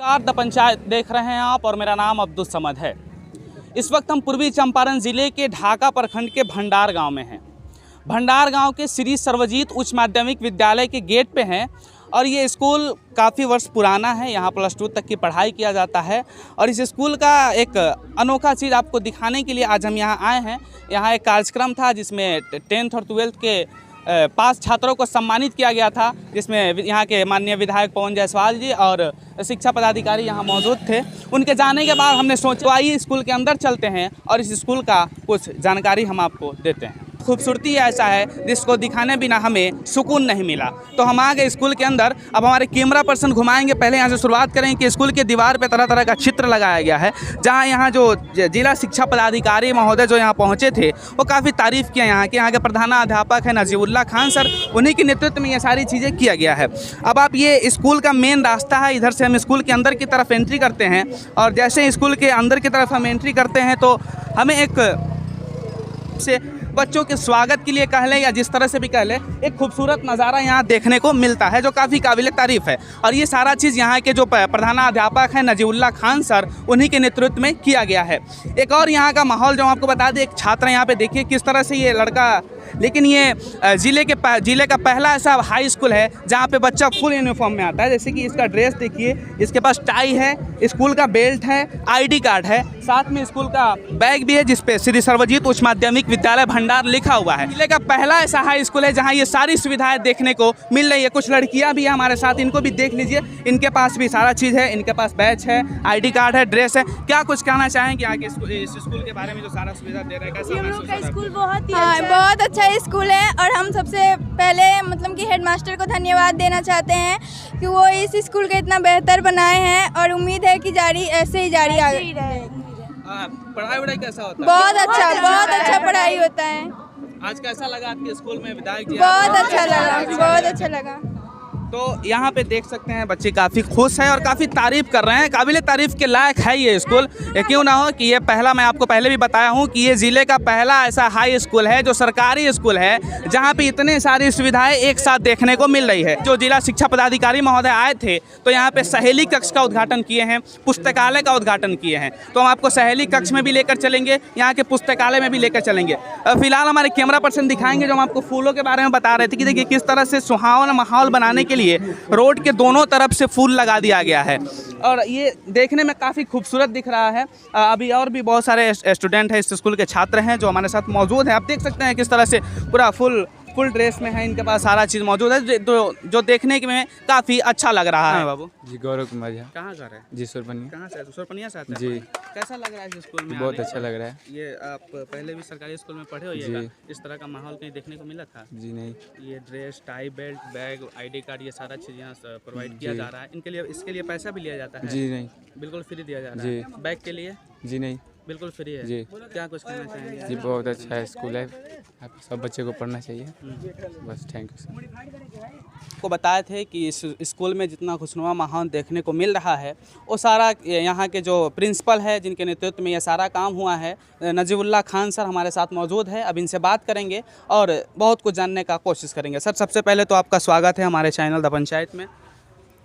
नमस्कार, द पंचायत देख रहे हैं आप और मेरा नाम अब्दुल समद है। इस वक्त हम पूर्वी चंपारण ज़िले के ढाका प्रखंड के भंडार गांव में हैं। भंडार गांव के श्री सर्वजीत उच्च माध्यमिक विद्यालय के गेट पे हैं और ये स्कूल काफ़ी वर्ष पुराना है। यहाँ +2 तक की पढ़ाई किया जाता है और इस स्कूल का एक अनोखा चीज़ आपको दिखाने के लिए आज हम यहाँ आए हैं। यहाँ एक कार्यक्रम था जिसमें 10th और 12th के पास छात्रों को सम्मानित किया गया था, जिसमें यहाँ के माननीय विधायक पवन जायसवाल जी और शिक्षा पदाधिकारी यहाँ मौजूद थे। उनके जाने के बाद हमने सोचा आइए स्कूल के अंदर चलते हैं और इस स्कूल का कुछ जानकारी हम आपको देते हैं। खूबसूरती ऐसा है जिसको दिखाने बिना हमें सुकून नहीं मिला, तो हम आ गए स्कूल के अंदर। अब हमारे कैमरा पर्सन घुमाएंगे। पहले यहाँ से शुरुआत करें कि स्कूल के दीवार पे तरह तरह का चित्र लगाया गया है, जहाँ यहाँ जो जिला शिक्षा पदाधिकारी महोदय जो यहाँ पहुँचे थे वो काफ़ी तारीफ़ किया। यहाँ के प्रधानाध्यापक है नजीबुल्लाह खान सर, उन्हीं के नेतृत्व में ये सारी चीज़ें किया गया है। अब आप ये स्कूल का मेन रास्ता है, इधर से हम स्कूल के अंदर की तरफ एंट्री करते हैं और जैसे स्कूल के अंदर की तरफ हम एंट्री करते हैं तो हमें एक से बच्चों के स्वागत के लिए कह लें या जिस तरह से भी कह लें, एक खूबसूरत नज़ारा यहाँ देखने को मिलता है जो काफ़ी काबिल तारीफ़ है। और ये सारा चीज़ यहाँ के जो प्रधानाध्यापक हैं नजीबुल्लाह खान सर, उन्हीं के नेतृत्व में किया गया है। एक और यहाँ का माहौल जो आपको बता दें, एक छात्र यहाँ पे देखिए किस तरह से ये लड़का, लेकिन ये ज़िले का पहला ऐसा हाई स्कूल है जहाँ पे बच्चा फुल यूनिफॉर्म में आता है। जैसे कि इसका ड्रेस देखिए, इसके पास टाई है, स्कूल का बेल्ट है, ID कार्ड है, साथ में स्कूल का बैग भी है जिसपे श्री सर्वजीत उच्च माध्यमिक विद्यालय भंडार लिखा हुआ है। ज़िले का पहला ऐसा हाई स्कूल है जहाँ ये सारी सुविधाएं देखने को मिल रही है। कुछ लड़कियाँ भी हैं हमारे साथ, इनको भी देख लीजिए, इनके पास भी सारा चीज़ है, इनके पास बैच है, ID कार्ड है, ड्रेस है। क्या कुछ कहना चाहेंगे आगे इस स्कूल के बारे में जो सारा सुविधा दे रहा है? कैसा महसूस हो रहा है? स्कूल बहुत अच्छा स्कूल है और हम सबसे पहले मतलब कि हेडमास्टर को धन्यवाद देना चाहते हैं कि वो इस स्कूल को इतना बेहतर बनाए हैं और उम्मीद है कि ऐसे ही जारी रहे। पढ़ाई वढ़ाई कैसा होता है? बहुत अच्छा पढ़ाई होता है। आज कैसा लगा आपके स्कूल में विधायक जी? बहुत अच्छा लगा। तो यहाँ पे देख सकते हैं बच्चे काफ़ी खुश हैं और काफ़ी तारीफ़ कर रहे हैं। काबिल तारीफ़ के लायक है ये स्कूल। ये क्यों ना हो कि ये पहला, मैं आपको पहले भी बताया हूँ कि ये ज़िले का पहला ऐसा हाई स्कूल है जो सरकारी स्कूल है जहाँ पे इतने सारी सुविधाएं एक साथ देखने को मिल रही है। जो जिला शिक्षा पदाधिकारी महोदय आए थे तो यहाँ पे सहेली कक्ष का उद्घाटन किए हैं, पुस्तकालय का उद्घाटन किए हैं। तो हम आपको सहेली कक्ष में भी लेकर चलेंगे, यहाँ के पुस्तकालय में भी लेकर चलेंगे। फिलहाल हमारे कैमरा पर्सन दिखाएंगे जो हम आपको फूलों के बारे में बता रहे थे कि देखिए किस तरह से सुहावना माहौल बनाने के लिए रोड के दोनों तरफ से फूल लगा दिया गया है और ये देखने में काफ़ी खूबसूरत दिख रहा है। अभी और भी बहुत सारे स्टूडेंट हैं, इस स्कूल के छात्र हैं जो हमारे साथ मौजूद हैं। आप देख सकते हैं किस तरह से पूरा फुल ड्रेस में है, इनके पास सारा चीज़ मौजूद है जो देखने में काफ़ी अच्छा लग रहा है। बाबू जी, गौरव कुमार झा। कहाँ घर है? जी, सुरपनिया। कहाँ से? सुरपनिया से आते हैं? जी। कैसा लग रहा है इस स्कूल में? बहुत अच्छा लग रहा है। ये आप पहले भी सरकारी स्कूल में पढ़े होइएगा, इस तरह का माहौल कहीं देखने को मिला था? जी नहीं। ये dress, tie, belt, bag, ID card, ये सारा चीज़ यहाँ प्रोवाइड किया जा रहा है। इसके लिए पैसा भी लिया जाता है? जी नहीं। बिल्कुल फ्री दिया जा रहा जी। है। बैग के लिए? जी नहीं। बिल्कुल फ्री है। जी। क्या कुछ कहना चाहेंगे? जी, बहुत अच्छा है स्कूल है, आप सब बच्चे को पढ़ना चाहिए। बस, थैंक यू सर। को बताए थे कि इस स्कूल में जितना खुशनुमा माहौल देखने को मिल रहा है वो सारा यहाँ के जो प्रिंसिपल है जिनके नेतृत्व में यह सारा काम हुआ है, नजीबुल्लाह खान सर हमारे साथ मौजूद है। अब इनसे बात करेंगे और बहुत कुछ जानने का कोशिश करेंगे। सर, सबसे पहले तो आपका स्वागत है हमारे चैनल द पंचायत में।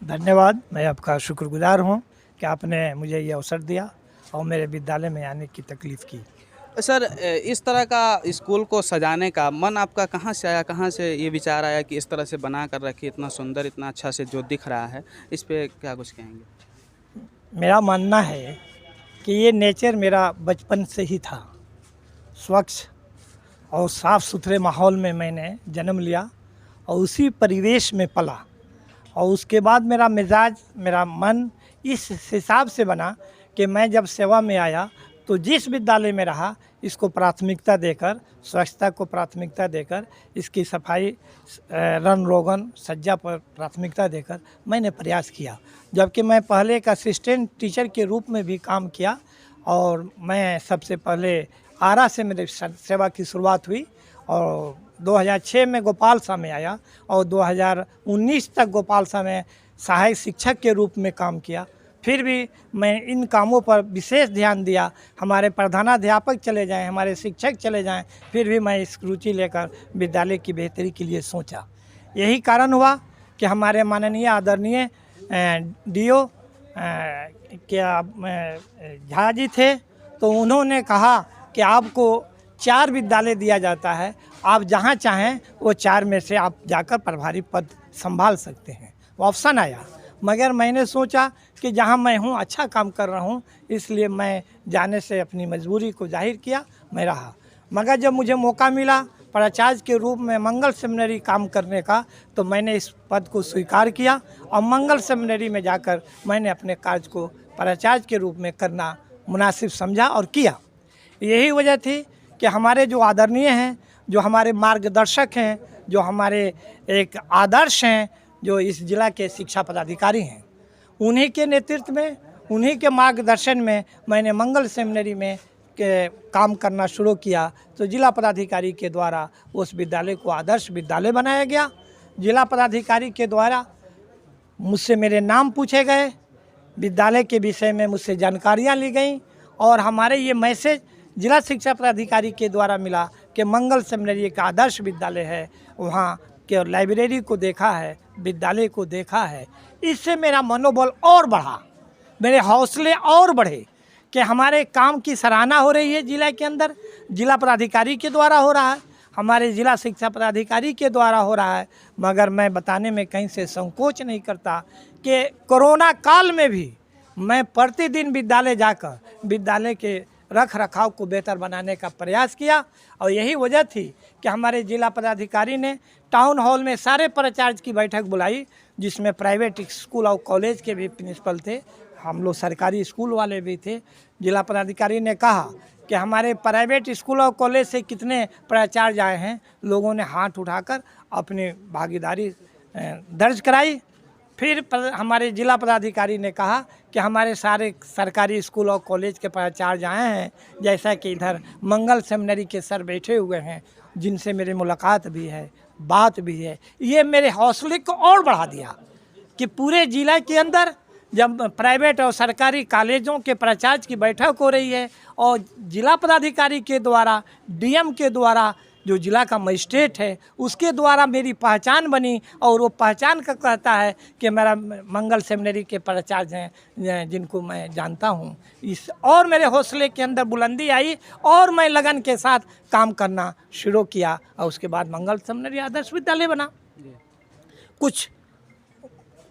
धन्यवाद, मैं आपका शुक्रगुजार हूँ कि आपने मुझे ये अवसर दिया और मेरे विद्यालय में आने की तकलीफ़ की। सर, इस तरह का स्कूल को सजाने का मन आपका कहाँ से आया? कहाँ से ये विचार आया कि इस तरह से बना कर रखिए, इतना सुंदर, इतना अच्छा से जो दिख रहा है, इस पे क्या कुछ कहेंगे? मेरा मानना है कि ये नेचर मेरा बचपन से ही था। स्वच्छ और साफ़ सुथरे माहौल में मैंने जन्म लिया और उसी परिवेश में पला और उसके बाद मेरा मिजाज, मेरा मन इस हिसाब से बना कि मैं जब सेवा में आया तो जिस विद्यालय में रहा इसको प्राथमिकता देकर, स्वच्छता को प्राथमिकता देकर, इसकी सफाई, रंग रोगन, सज्जा पर प्राथमिकता देकर मैंने प्रयास किया। जबकि मैं पहले एक असिस्टेंट टीचर के रूप में भी काम किया और मैं सबसे पहले आरा से मेरी सेवा की शुरुआत हुई और 2006 में गोपालसा में आया और 2019 तक गोपालसा में सहायक शिक्षक के रूप में काम किया। फिर भी मैं इन कामों पर विशेष ध्यान दिया। हमारे प्रधानाध्यापक चले जाएं, हमारे शिक्षक चले जाएं, फिर भी मैं इस रुचि लेकर विद्यालय की बेहतरी के लिए सोचा। यही कारण हुआ कि हमारे माननीय आदरणीय DO क्या झा जी थे, तो उन्होंने कहा कि आपको 4 विद्यालय दिया जाता है, आप जहाँ चाहें वो 4 में से आप जाकर प्रभारी पद संभाल सकते हैं। वो ऑप्शन आया, मगर मैंने सोचा कि जहाँ मैं हूँ अच्छा काम कर रहा हूँ, इसलिए मैं जाने से अपनी मजबूरी को जाहिर किया, मैं रहा। मगर जब मुझे मौका मिला प्राचार्य के रूप में मंगल सेमिनरी काम करने का, तो मैंने इस पद को स्वीकार किया और मंगल सेमिनरी में जाकर मैंने अपने कार्य को प्राचार्य के रूप में करना मुनासिब समझा और किया। यही वजह थी कि हमारे जो आदरणीय हैं, जो हमारे मार्गदर्शक हैं, जो हमारे एक आदर्श हैं, जो इस जिला के शिक्षा पदाधिकारी हैं, उन्हीं के नेतृत्व में, उन्हीं के मार्गदर्शन में मैंने मंगल सेमिनरी में के काम करना शुरू किया। तो जिला पदाधिकारी के द्वारा उस विद्यालय को आदर्श विद्यालय बनाया गया। जिला पदाधिकारी के द्वारा मुझसे मेरे नाम पूछे गए, विद्यालय के विषय में मुझसे जानकारियाँ ली गई और हमारे ये मैसेज जिला शिक्षा पदाधिकारी के द्वारा मिला कि मंगल सेमिनरी एक आदर्श विद्यालय है। वहाँ के लाइब्रेरी को देखा है, विद्यालय को देखा है। इससे मेरा मनोबल और बढ़ा, मेरे हौसले और बढ़े कि हमारे काम की सराहना हो रही है जिला के अंदर, जिला पदाधिकारी के द्वारा हो रहा है, हमारे जिला शिक्षा पदाधिकारी के द्वारा हो रहा है। मगर मैं बताने में कहीं से संकोच नहीं करता कि कोरोना काल में भी मैं प्रतिदिन विद्यालय जाकर विद्यालय के रख रखाव को बेहतर बनाने का प्रयास किया। और यही वजह थी कि हमारे जिला पदाधिकारी ने टाउन हॉल में सारे प्राचार्य की बैठक बुलाई, जिसमें प्राइवेट स्कूल और कॉलेज के भी प्रिंसिपल थे, हम लोग सरकारी स्कूल वाले भी थे। जिला पदाधिकारी ने कहा कि हमारे प्राइवेट स्कूल और कॉलेज से कितने प्राचार्य आए हैं। लोगों ने हाथ उठाकर अपनी भागीदारी दर्ज कराई। फिर हमारे जिला पदाधिकारी ने कहा कि हमारे सारे सरकारी स्कूल और कॉलेज के प्राचार्य आए हैं, जैसा कि इधर मंगल सेमिनरी के सर बैठे हुए हैं, जिनसे मेरी मुलाकात भी है, बात भी है। ये मेरे हौसले को और बढ़ा दिया कि पूरे जिला के अंदर जब प्राइवेट और सरकारी कॉलेजों के प्राचार्य की बैठक हो रही है और जिला पदाधिकारी के द्वारा, डीएम के द्वारा, जो जिला का मजिस्ट्रेट है उसके द्वारा मेरी पहचान बनी और वो पहचान का कहता है कि मेरा मंगल सेमिनरी के प्राचार्य हैं जिनको मैं जानता हूँ। इस और मेरे हौसले के अंदर बुलंदी आई और मैं लगन के साथ काम करना शुरू किया और उसके बाद मंगल सेमिनरी आदर्श विद्यालय बना। कुछ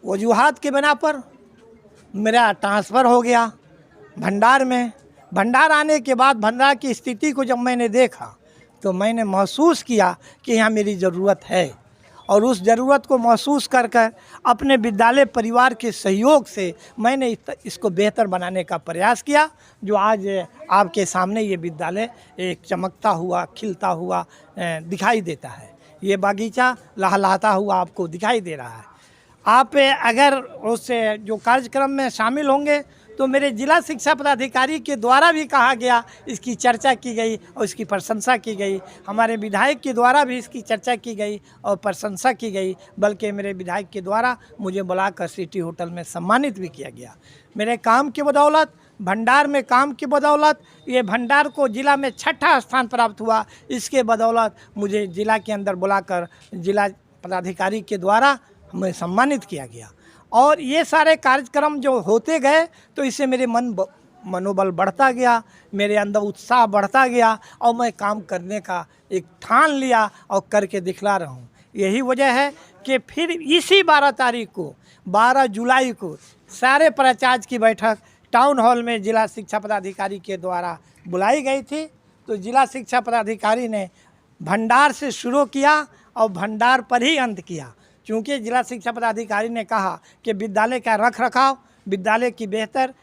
वजूहात के बिना पर मेरा ट्रांसफ़र हो गया भंडार में। भंडार आने के बाद भंडार की स्थिति को जब मैंने देखा तो मैंने महसूस किया कि यहाँ मेरी ज़रूरत है और उस ज़रूरत को महसूस कर कर अपने विद्यालय परिवार के सहयोग से मैंने इसको बेहतर बनाने का प्रयास किया, जो आज आपके सामने ये विद्यालय एक चमकता हुआ, खिलता हुआ दिखाई देता है। ये बागीचा लहलहाता हुआ आपको दिखाई दे रहा है। आप अगर उस जो कार्यक्रम में शामिल होंगे तो मेरे जिला शिक्षा पदाधिकारी के द्वारा भी कहा गया, इसकी चर्चा की गई और इसकी प्रशंसा की गई। हमारे विधायक के द्वारा भी इसकी चर्चा की गई और प्रशंसा की गई, बल्कि मेरे विधायक के द्वारा मुझे बुलाकर सिटी होटल में सम्मानित भी किया गया। मेरे काम की बदौलत, भंडार में काम की बदौलत, ये भंडार को जिला में 6ठा स्थान प्राप्त हुआ। इसके बदौलत मुझे जिला के अंदर बुलाकर जिला पदाधिकारी के द्वारा हमें सम्मानित किया गया। और ये सारे कार्यक्रम जो होते गए तो इससे मेरे मनोबल बढ़ता गया, मेरे अंदर उत्साह बढ़ता गया और मैं काम करने का एक ठान लिया और करके दिखला रहा हूँ। यही वजह है कि फिर इसी 12 तारीख को, 12 जुलाई को सारे प्राचार्य की बैठक टाउन हॉल में जिला शिक्षा पदाधिकारी के द्वारा बुलाई गई थी। तो जिला शिक्षा पदाधिकारी ने भंडार से शुरू किया और भंडार पर ही अंत किया, क्योंकि जिला शिक्षा पदाधिकारी ने कहा कि विद्यालय का रख रखाव, विद्यालय की बेहतर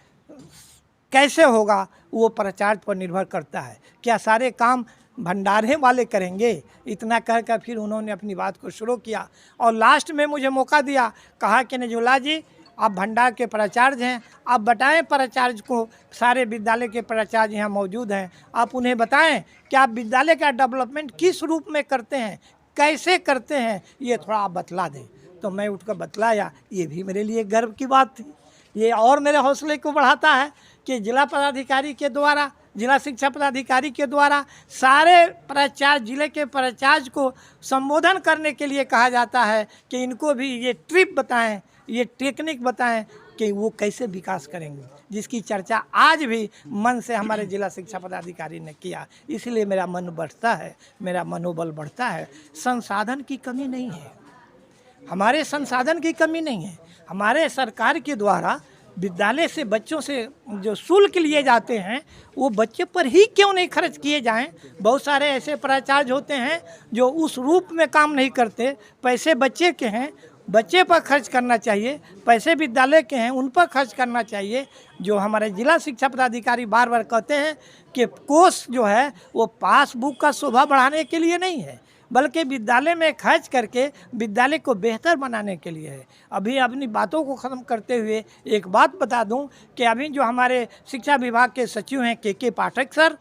कैसे होगा वो प्राचार्य पर निर्भर करता है। क्या सारे काम भंडारे वाले करेंगे? इतना कहकर फिर उन्होंने अपनी बात को शुरू किया और लास्ट में मुझे मौका दिया, कहा कि नजोला जी आप भंडार के प्राचार्य हैं, आप बताएं प्राचार्य को, सारे विद्यालय के प्राचार्य यहाँ मौजूद हैं, आप उन्हें बताएं कि आप विद्यालय का डेवलपमेंट किस रूप में करते हैं, कैसे करते हैं, ये थोड़ा आप बतला दें। तो मैं उठकर बतलाया। ये भी मेरे लिए गर्व की बात थी। ये और मेरे हौसले को बढ़ाता है कि जिला पदाधिकारी के द्वारा, जिला शिक्षा पदाधिकारी के द्वारा सारे प्राचार्य, जिले के प्राचार्य को संबोधन करने के लिए कहा जाता है कि इनको भी ये ट्रिप बताएं, ये टेक्निक बताएं कि वो कैसे विकास करेंगे, जिसकी चर्चा आज भी मन से हमारे जिला शिक्षा पदाधिकारी ने किया। इसलिए मेरा मन बढ़ता है, मेरा मनोबल बढ़ता है। संसाधन की कमी नहीं है, हमारे संसाधन की कमी नहीं है। हमारे सरकार के द्वारा विद्यालय से बच्चों से जो शुल्क लिए जाते हैं वो बच्चे पर ही क्यों नहीं खर्च किए जाएं। बहुत सारे ऐसे प्राचार्य होते हैं जो उस रूप में काम नहीं करते। पैसे बच्चे के हैं, बच्चे पर खर्च करना चाहिए, पैसे विद्यालय के हैं उन पर खर्च करना चाहिए। जो हमारे जिला शिक्षा पदाधिकारी बार बार कहते हैं कि कोष जो है वो पासबुक का शोभा बढ़ाने के लिए नहीं है, बल्कि विद्यालय में खर्च करके विद्यालय को बेहतर बनाने के लिए है। अभी अपनी बातों को ख़त्म करते हुए एक बात बता दूं कि अभी जो हमारे शिक्षा विभाग के सचिव हैं के पाठक सर,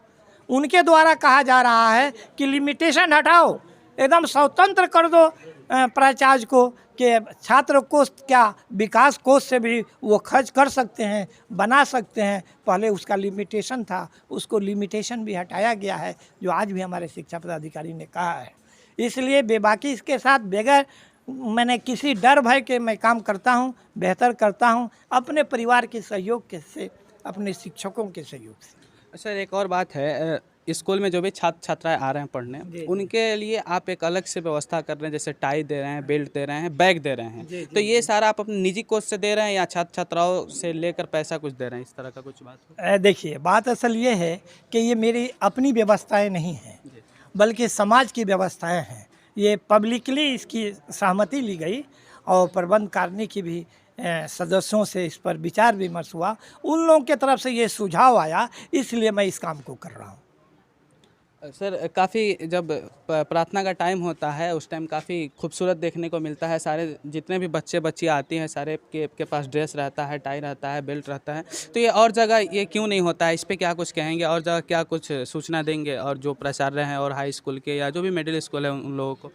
उनके द्वारा कहा जा रहा है कि लिमिटेशन हटाओ, एकदम स्वतंत्र कर दो प्राचार्य को कि छात्र कोष क्या विकास कोष से भी वो खर्च कर सकते हैं, बना सकते हैं। पहले उसका लिमिटेशन था, उसको लिमिटेशन भी हटाया गया है, जो आज भी हमारे शिक्षा पदाधिकारी ने कहा है। इसलिए बेबाकी इसके साथ बगैर मैंने किसी डर भय के मैं काम करता हूँ, बेहतर करता हूँ अपने परिवार के सहयोग के से, अपने शिक्षकों के सहयोग से। सर एक और बात है, स्कूल में जो भी छात्र छात्राएं आ रहे हैं पढ़ने, उनके लिए आप एक अलग से व्यवस्था कर रहे हैं, जैसे टाई दे रहे हैं, बेल्ट दे रहे हैं, बैग दे रहे हैं। तो ये सारा आप अपने निजी कोष से दे रहे हैं या छात्र छात्राओं से लेकर पैसा कुछ दे रहे हैं, इस तरह का कुछ बात? देखिए, बात असल ये है कि ये मेरी अपनी व्यवस्थाएं नहीं हैं, बल्कि समाज की व्यवस्थाएं हैं। ये पब्लिकली इसकी सहमति ली गई और प्रबंध कारिणी की भी सदस्यों से इस पर विचार विमर्श हुआ। उन लोगों की तरफ से ये सुझाव आया, इसलिए मैं इस काम को कर रहा हूँ। सर काफ़ी जब प्रार्थना का टाइम होता है उस टाइम काफ़ी खूबसूरत देखने को मिलता है। सारे जितने भी बच्चे बच्चियाँ आती हैं सारे के पास ड्रेस रहता है, टाई रहता है, बेल्ट रहता है। तो ये और जगह ये क्यों नहीं होता है, इस पे क्या कुछ कहेंगे? और जगह क्या कुछ सूचना देंगे? और जो प्राचार्य हैं और हाई स्कूल के या जो भी मिडिल स्कूल है उन लोगों को?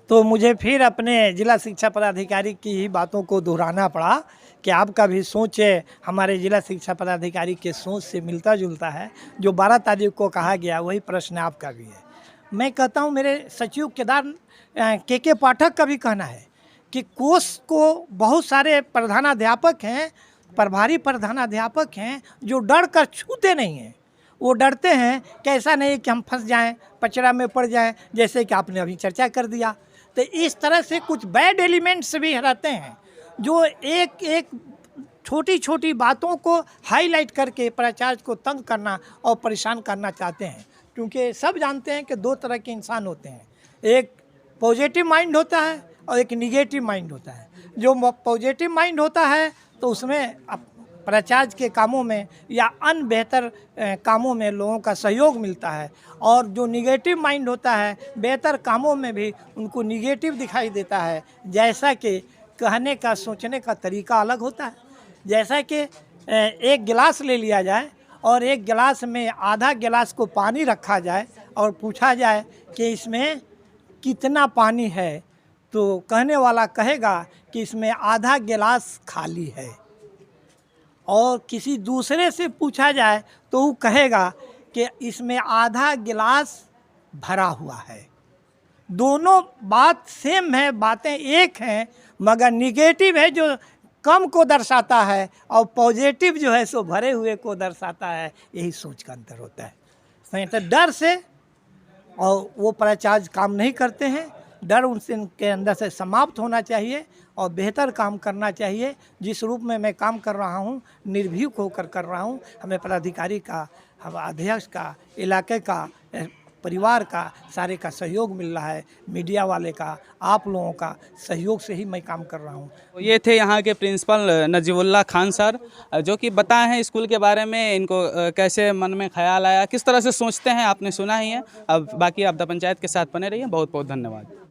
तो मुझे फिर अपने जिला शिक्षा पदाधिकारी की ही बातों को दोहराना पड़ा कि आपका भी सोच हमारे जिला शिक्षा पदाधिकारी के सोच से मिलता जुलता है। जो 12 तारीख को कहा गया वही प्रश्न आपका भी है। मैं कहता हूँ, मेरे सचिव केदार के पाठक का भी कहना है कि कोष को बहुत सारे प्रधानाध्यापक हैं, प्रभारी प्रधानाध्यापक हैं जो डर कर छूते नहीं हैं। वो डरते हैं कि ऐसा नहीं कि हम फंस जाएं, पचड़ा में पड़ जाएं, जैसे कि आपने अभी चर्चा कर दिया। तो इस तरह से कुछ बैड एलिमेंट्स भी रहते हैं जो एक एक छोटी छोटी बातों को हाईलाइट करके प्राचार्य को तंग करना और परेशान करना चाहते हैं। क्योंकि सब जानते हैं कि दो तरह के इंसान होते हैं, एक पॉजिटिव माइंड होता है और एक निगेटिव माइंड होता है। जो पॉजिटिव माइंड होता है तो उसमें प्राचार्य के कामों में या अन्य बेहतर कामों में लोगों का सहयोग मिलता है, और जो निगेटिव माइंड होता है बेहतर कामों में भी उनको निगेटिव दिखाई देता है। जैसा कि कहने का सोचने का तरीका अलग होता है। जैसा कि एक गिलास ले लिया जाए और एक गिलास में आधा गिलास को पानी रखा जाए और पूछा जाए कि इसमें कितना पानी है, तो कहने वाला कहेगा कि इसमें आधा गिलास खाली है। और किसी दूसरे से पूछा जाए तो वो कहेगा कि इसमें आधा गिलास भरा हुआ है। दोनों बात सेम है, बातें एक हैं, मगर निगेटिव है जो कम को दर्शाता है और पॉजिटिव जो है सो भरे हुए को दर्शाता है। यही सोच का अंतर होता है। सही, तो डर से और वो प्राचार्य काम नहीं करते हैं। डर उनके अंदर से समाप्त होना चाहिए और बेहतर काम करना चाहिए। जिस रूप में मैं काम कर रहा हूँ, निर्भीक होकर कर रहा हूँ। हमें पदाधिकारी का, हम अध्यक्ष का, इलाके का, परिवार का, सारे का सहयोग मिल रहा है। मीडिया वाले का, आप लोगों का सहयोग से ही मैं काम कर रहा हूँ। ये थे यहाँ के प्रिंसिपल नजीबुल्लाह खान सर, जो कि बताए हैं स्कूल के बारे में, इनको कैसे मन में ख्याल आया, किस तरह से सोचते हैं, आपने सुना ही है। अब बाकी आप द पंचायत के साथ बने रहिए। बहुत बहुत धन्यवाद।